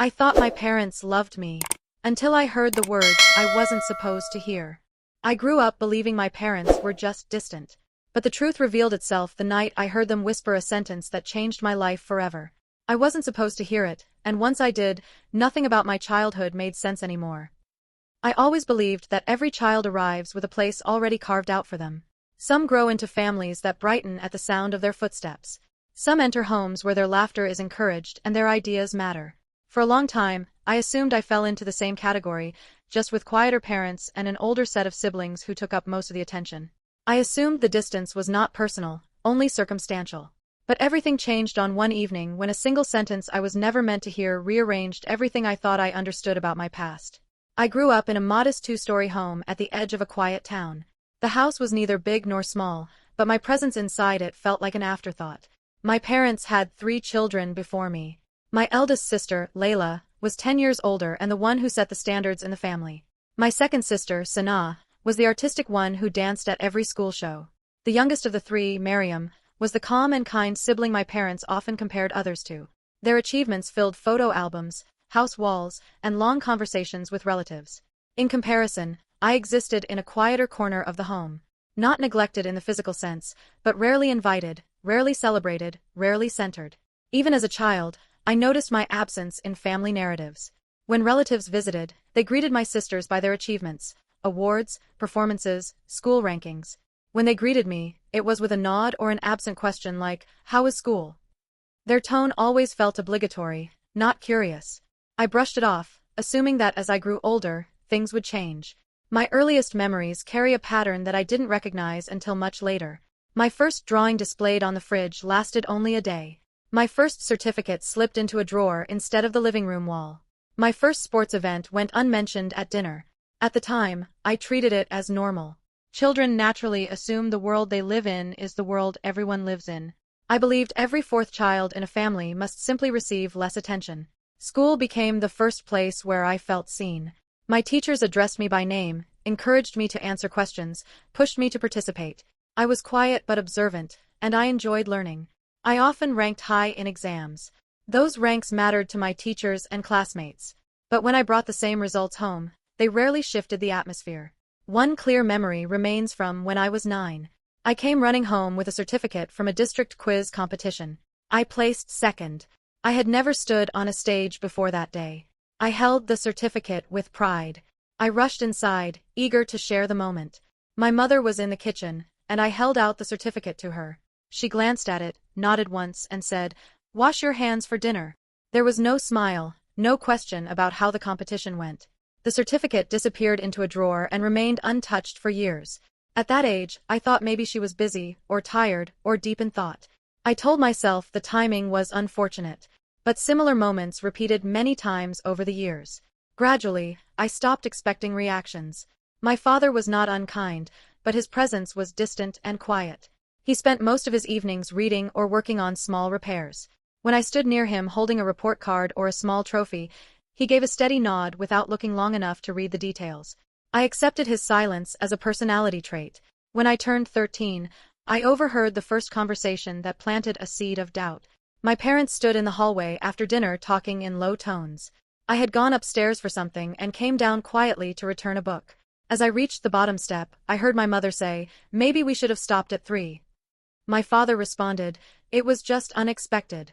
I thought my parents loved me. Until I heard the words I wasn't supposed to hear. I grew up believing my parents were just distant. But the truth revealed itself the night I heard them whisper a sentence that changed my life forever. I wasn't supposed to hear it, and once I did, nothing about my childhood made sense anymore. I always believed that every child arrives with a place already carved out for them. Some grow into families that brighten at the sound of their footsteps. Some enter homes where their laughter is encouraged and their ideas matter. For a long time, I assumed I fell into the same category, just with quieter parents and an older set of siblings who took up most of the attention. I assumed the distance was not personal, only circumstantial. But everything changed on one evening when a single sentence I was never meant to hear rearranged everything I thought I understood about my past. I grew up in a modest two-story home at the edge of a quiet town. The house was neither big nor small, but my presence inside it felt like an afterthought. My parents had 3 children before me. My eldest sister, Layla, was 10 years older and the one who set the standards in the family. My second sister, Sanaa, was the artistic one who danced at every school show. The youngest of the 3, Miriam, was the calm and kind sibling my parents often compared others to. Their achievements filled photo albums, house walls, and long conversations with relatives. In comparison, I existed in a quieter corner of the home. Not neglected in the physical sense, but rarely invited, rarely celebrated, rarely centered. Even as a child, I noticed my absence in family narratives. When relatives visited, they greeted my sisters by their achievements, awards, performances, school rankings. When they greeted me, it was with a nod or an absent question like, "How is school?" Their tone always felt obligatory, not curious. I brushed it off, assuming that as I grew older, things would change. My earliest memories carry a pattern that I didn't recognize until much later. My first drawing displayed on the fridge lasted only a day. My first certificate slipped into a drawer instead of the living room wall. My first sports event went unmentioned at dinner. At the time, I treated it as normal. Children naturally assume the world they live in is the world everyone lives in. I believed every 4th child in a family must simply receive less attention. School became the first place where I felt seen. My teachers addressed me by name, encouraged me to answer questions, pushed me to participate. I was quiet but observant, and I enjoyed learning. I often ranked high in exams. Those ranks mattered to my teachers and classmates. But when I brought the same results home, they rarely shifted the atmosphere. One clear memory remains from when I was 9. I came running home with a certificate from a district quiz competition. I placed 2nd. I had never stood on a stage before that day. I held the certificate with pride. I rushed inside, eager to share the moment. My mother was in the kitchen, and I held out the certificate to her. She glanced at it, nodded once, and said, "Wash your hands for dinner." There was no smile, no question about how the competition went. The certificate disappeared into a drawer and remained untouched for years. At that age, I thought maybe she was busy, or tired, or deep in thought. I told myself the timing was unfortunate. But similar moments repeated many times over the years. Gradually, I stopped expecting reactions. My father was not unkind, but his presence was distant and quiet. He spent most of his evenings reading or working on small repairs. When I stood near him holding a report card or a small trophy, he gave a steady nod without looking long enough to read the details. I accepted his silence as a personality trait. When I turned 13, I overheard the first conversation that planted a seed of doubt. My parents stood in the hallway after dinner talking in low tones. I had gone upstairs for something and came down quietly to return a book. As I reached the bottom step, I heard my mother say, "Maybe we should have stopped at 3. My father responded, "It was just unexpected."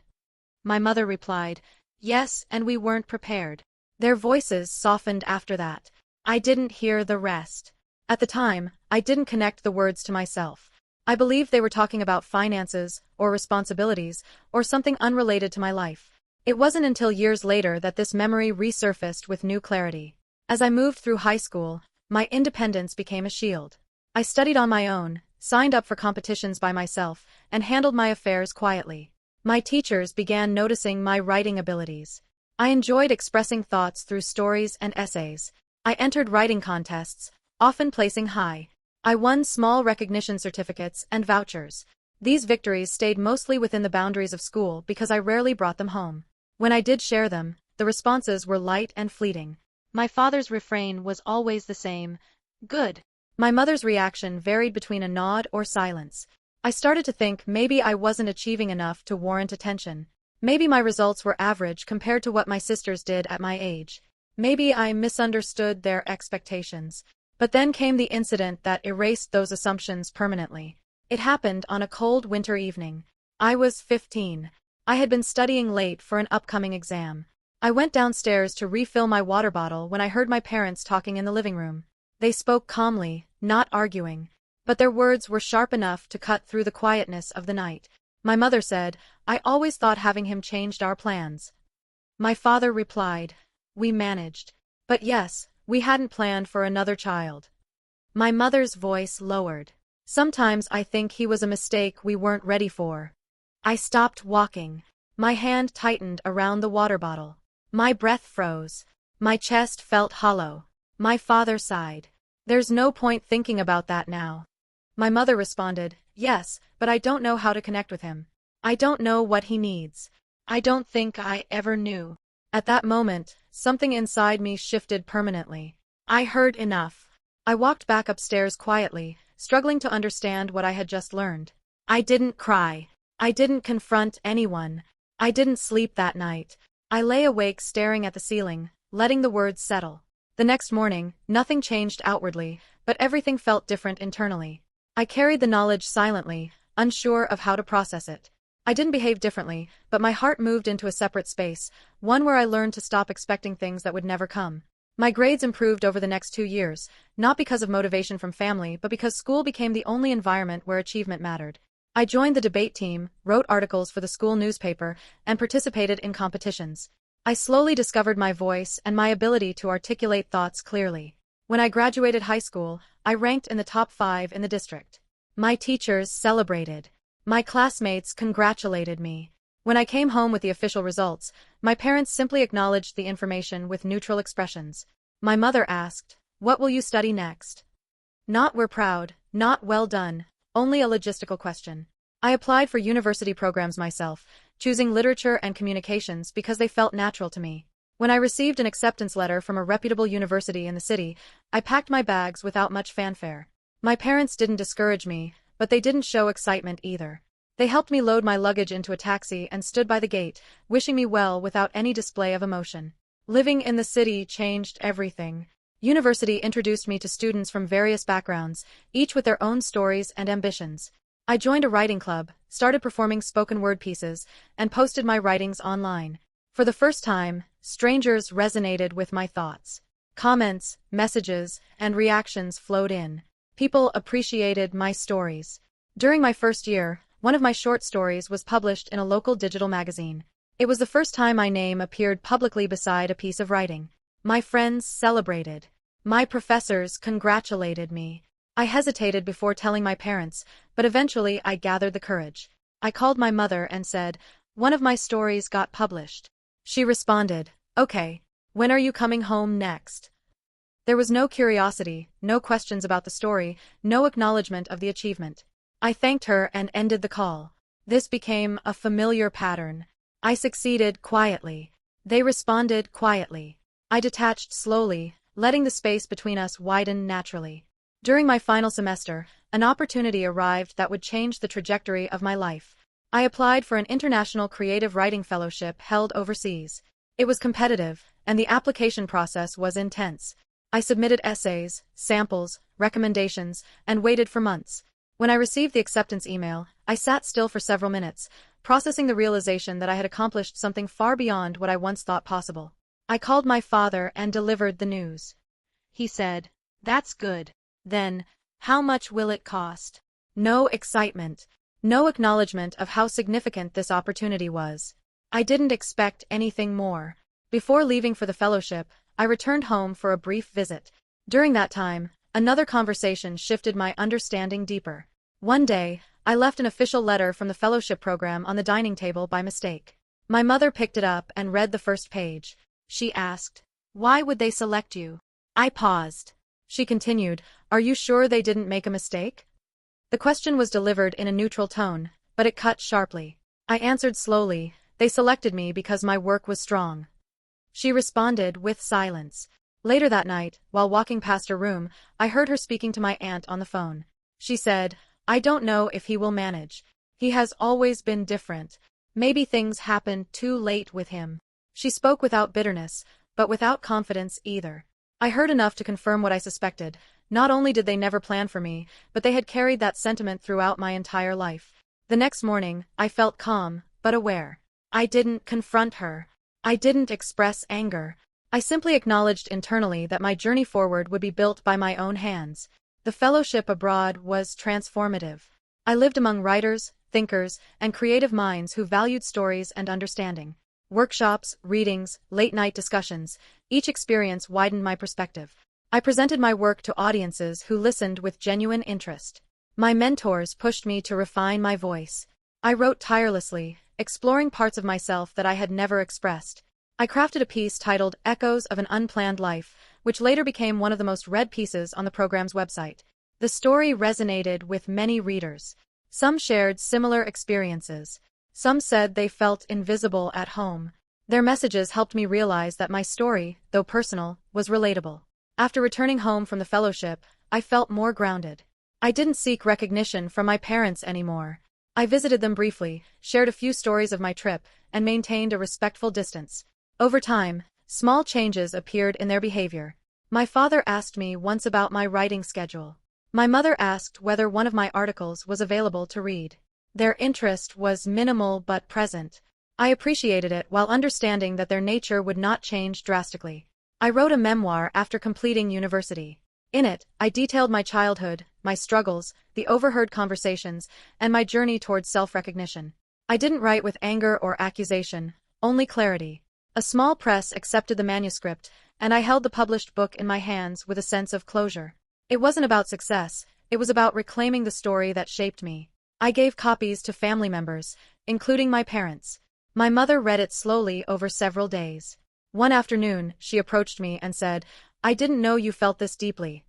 My mother replied, "Yes, and we weren't prepared." Their voices softened after that. I didn't hear the rest. At the time, I didn't connect the words to myself. I believed they were talking about finances, or responsibilities, or something unrelated to my life. It wasn't until years later that this memory resurfaced with new clarity. As I moved through high school, my independence became a shield. I studied on my own, signed up for competitions by myself, and handled my affairs quietly. My teachers began noticing my writing abilities. I enjoyed expressing thoughts through stories and essays. I entered writing contests, often placing high. I won small recognition certificates and vouchers. These victories stayed mostly within the boundaries of school because I rarely brought them home. When I did share them, the responses were light and fleeting. My father's refrain was always the same, "Good." My mother's reaction varied between a nod or silence. I started to think maybe I wasn't achieving enough to warrant attention. Maybe my results were average compared to what my sisters did at my age. Maybe I misunderstood their expectations. But then came the incident that erased those assumptions permanently. It happened on a cold winter evening. I was 15. I had been studying late for an upcoming exam. I went downstairs to refill my water bottle when I heard my parents talking in the living room. They spoke calmly, not arguing. But their words were sharp enough to cut through the quietness of the night. My mother said, "I always thought having him changed our plans." My father replied, "We managed. But yes, we hadn't planned for another child." My mother's voice lowered. "Sometimes I think he was a mistake we weren't ready for." I stopped walking. My hand tightened around the water bottle. My breath froze. My chest felt hollow. My father sighed. "There's no point thinking about that now." My mother responded, "Yes, but I don't know how to connect with him. I don't know what he needs. I don't think I ever knew." At that moment, something inside me shifted permanently. I heard enough. I walked back upstairs quietly, struggling to understand what I had just learned. I didn't cry. I didn't confront anyone. I didn't sleep that night. I lay awake staring at the ceiling, letting the words settle. The next morning, nothing changed outwardly, but everything felt different internally. I carried the knowledge silently, unsure of how to process it. I didn't behave differently, but my heart moved into a separate space, one where I learned to stop expecting things that would never come. My grades improved over the next 2 years, not because of motivation from family but because school became the only environment where achievement mattered. I joined the debate team, wrote articles for the school newspaper, and participated in competitions. I slowly discovered my voice and my ability to articulate thoughts clearly. When I graduated high school, I ranked in the top 5 in the district. My teachers celebrated. My classmates congratulated me. When I came home with the official results, my parents simply acknowledged the information with neutral expressions. My mother asked, "What will you study next?" Not "we're proud," not "well done," only a logistical question. I applied for university programs myself, choosing literature and communications because they felt natural to me. When I received an acceptance letter from a reputable university in the city, I packed my bags without much fanfare. My parents didn't discourage me, but they didn't show excitement either. They helped me load my luggage into a taxi and stood by the gate, wishing me well without any display of emotion. Living in the city changed everything. University introduced me to students from various backgrounds, each with their own stories and ambitions. I joined a writing club, started performing spoken word pieces, and posted my writings online. For the first time, strangers resonated with my thoughts. Comments, messages, and reactions flowed in. People appreciated my stories. During my first year, one of my short stories was published in a local digital magazine. It was the first time my name appeared publicly beside a piece of writing. My friends celebrated. My professors congratulated me. I hesitated before telling my parents, but eventually I gathered the courage. I called my mother and said, "One of my stories got published." She responded, "Okay, when are you coming home next?" There was no curiosity, no questions about the story, no acknowledgement of the achievement. I thanked her and ended the call. This became a familiar pattern. I succeeded quietly. They responded quietly. I detached slowly, letting the space between us widen naturally. During my final semester, an opportunity arrived that would change the trajectory of my life. I applied for an international creative writing fellowship held overseas. It was competitive, and the application process was intense. I submitted essays, samples, recommendations, and waited for months. When I received the acceptance email, I sat still for several minutes, processing the realization that I had accomplished something far beyond what I once thought possible. I called my father and delivered the news. He said, "That's good. Then, how much will it cost?" No excitement. No acknowledgement of how significant this opportunity was. I didn't expect anything more. Before leaving for the fellowship, I returned home for a brief visit. During that time, another conversation shifted my understanding deeper. One day, I left an official letter from the fellowship program on the dining table by mistake. My mother picked it up and read the first page. She asked, "Why would they select you?" I paused. She continued, "Are you sure they didn't make a mistake?" The question was delivered in a neutral tone, but it cut sharply. I answered slowly, "They selected me because my work was strong." She responded with silence. Later that night, while walking past her room, I heard her speaking to my aunt on the phone. She said, "I don't know if he will manage. He has always been different. Maybe things happened too late with him. She spoke without bitterness, but without confidence either. I heard enough to confirm what I suspected. Not only did they never plan for me, but they had carried that sentiment throughout my entire life. The next morning, I felt calm, but aware. I didn't confront her. I didn't express anger. I simply acknowledged internally that my journey forward would be built by my own hands. The fellowship abroad was transformative. I lived among writers, thinkers, and creative minds who valued stories and understanding. Workshops, readings, late-night discussions, each experience widened my perspective. I presented my work to audiences who listened with genuine interest. My mentors pushed me to refine my voice. I wrote tirelessly, exploring parts of myself that I had never expressed. I crafted a piece titled Echoes of an Unplanned Life, which later became one of the most read pieces on the program's website. The story resonated with many readers. Some shared similar experiences. Some said they felt invisible at home. Their messages helped me realize that my story, though personal, was relatable. After returning home from the fellowship, I felt more grounded. I didn't seek recognition from my parents anymore. I visited them briefly, shared a few stories of my trip, and maintained a respectful distance. Over time, small changes appeared in their behavior. My father asked me once about my writing schedule. My mother asked whether one of my articles was available to read. Their interest was minimal but present. I appreciated it while understanding that their nature would not change drastically. I wrote a memoir after completing university. In it, I detailed my childhood, my struggles, the overheard conversations, and my journey towards self-recognition. I didn't write with anger or accusation, only clarity. A small press accepted the manuscript, and I held the published book in my hands with a sense of closure. It wasn't about success, it was about reclaiming the story that shaped me. I gave copies to family members, including my parents. My mother read it slowly over several days. One afternoon, she approached me and said, "I didn't know you felt this deeply."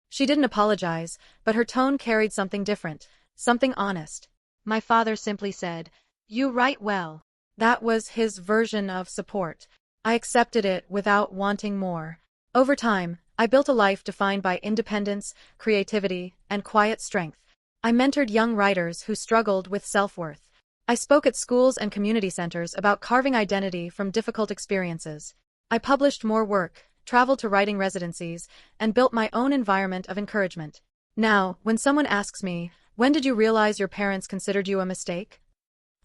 She didn't apologize, but her tone carried something different, something honest. My father simply said, "You write well." That was his version of support. I accepted it without wanting more. Over time, I built a life defined by independence, creativity, and quiet strength. I mentored young writers who struggled with self-worth. I spoke at schools and community centers about carving identity from difficult experiences. I published more work, traveled to writing residencies, and built my own environment of encouragement. Now, when someone asks me, "When did you realize your parents considered you a mistake?"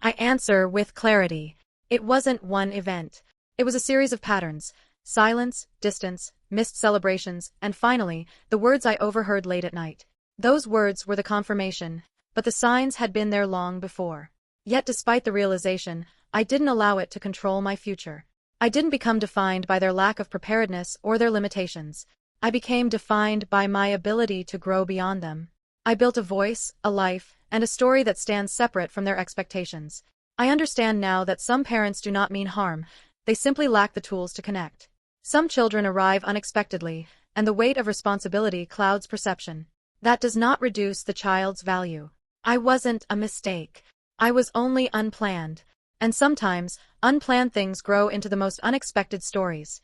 I answer with clarity. It wasn't one event. It was a series of patterns: silence, distance, missed celebrations, and finally, the words I overheard late at night. Those words were the confirmation, but the signs had been there long before. Yet despite the realization, I didn't allow it to control my future. I didn't become defined by their lack of preparedness or their limitations. I became defined by my ability to grow beyond them. I built a voice, a life, and a story that stands separate from their expectations. I understand now that some parents do not mean harm, they simply lack the tools to connect. Some children arrive unexpectedly, and the weight of responsibility clouds perception. That does not reduce the child's value. I wasn't a mistake. I was only unplanned. And sometimes, unplanned things grow into the most unexpected stories.